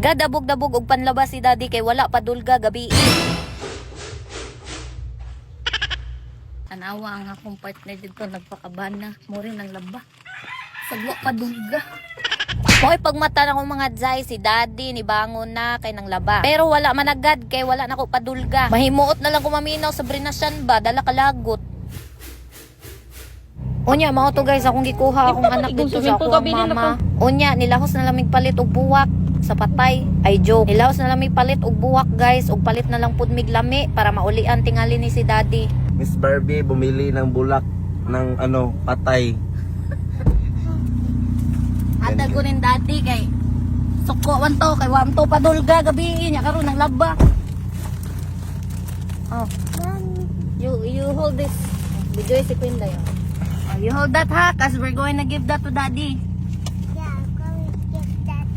Nagdadabog-dabog og panlabas si daddy kay wala pa dulga gabi. Tanawa ang akong partner dito nagpakabana. Mori ng laba. Sagwa pa dulga. Hoy, pagmata na akong mga jay, si daddy ni bangon na kay nang laba. Pero wala managad kay wala na ko padulga. Mahimuot na lang kumaminaw sa brinasyan ba, dala kalagot. Unya, mao to guys, akong gikuha akong anak dito sa akong mama. Unya, nilahos na lamig palit og buwak sa patay. Ay joke. Nilahos na lamig palit og buwak guys, og palit na lang pud mig lami para maulian tingali ni si daddy. Miss Barbie bumili ng bulak ng patay. Ata ko rin daddy kay suko man to kay wam to padulga gabi nya karon nang laba. Oh. You hold this. Video si Queen dayo. Oh, you hold that ha, cause we're going to give that to daddy. Yeah, I'm going to get that.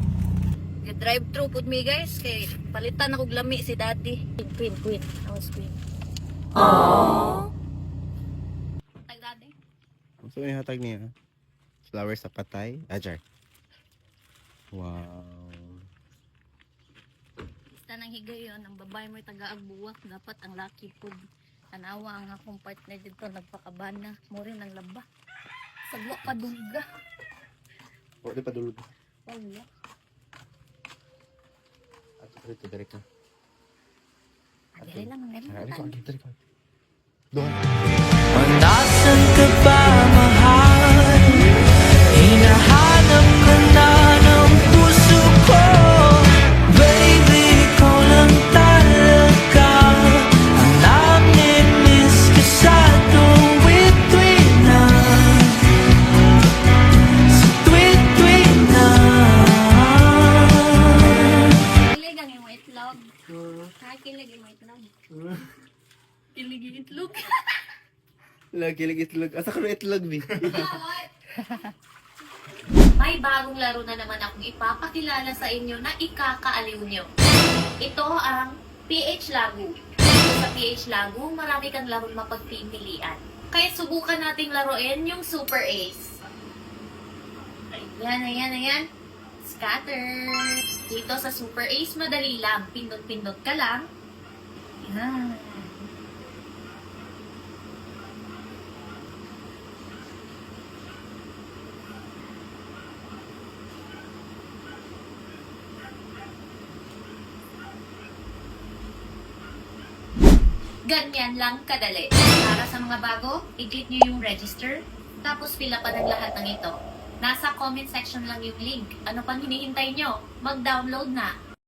You drive through pud me guys kay palitan ako lami si daddy. Queen. I was Queen. Oh. Tag daddy. So yung hatag niya. Flowers sa patay. Ajar. Wow. Basta nang higayon, ang babae mo'y taga-agbuwak, dapat ang laki po. Tanawa ang akong partner dito, nagpakabana. Mori ng laba. Sagwa pa dulga. O, di pa dulog. Wala. At dito, direct na. Adili lang ang Direct ganun. ko. Doon. Nasaan ka ba, mahal? Hinahanap ka na ng puso ko. Baby, ikaw lang talaga ang namimiss ka sa tuwid-tuwid na. Sa tuwid-tuwid na. Kilig ang iyong itlog. Kilig ang iyong itlog. Kilig yung itlog. Lagi itlog. Asa ka na itlog, Bi? May bagong laro na naman akong ipapakilala sa inyo na ikakaaliw nyo. Ito ang PH Lagu. Sa PH Lagu, marami kang larong mapagpipilian. Kaya subukan nating laruin yung Super Ace. Ayan. Scatter. Dito sa Super Ace, madali lang. Pindot-pindot ka lang. Yan. Ganyan lang kadali. Para sa mga bago, i-click nyo yung register, tapos pila pa ng lahat ng ito. Nasa comment section lang yung link. Ano pang hinihintay nyo? Mag-download na!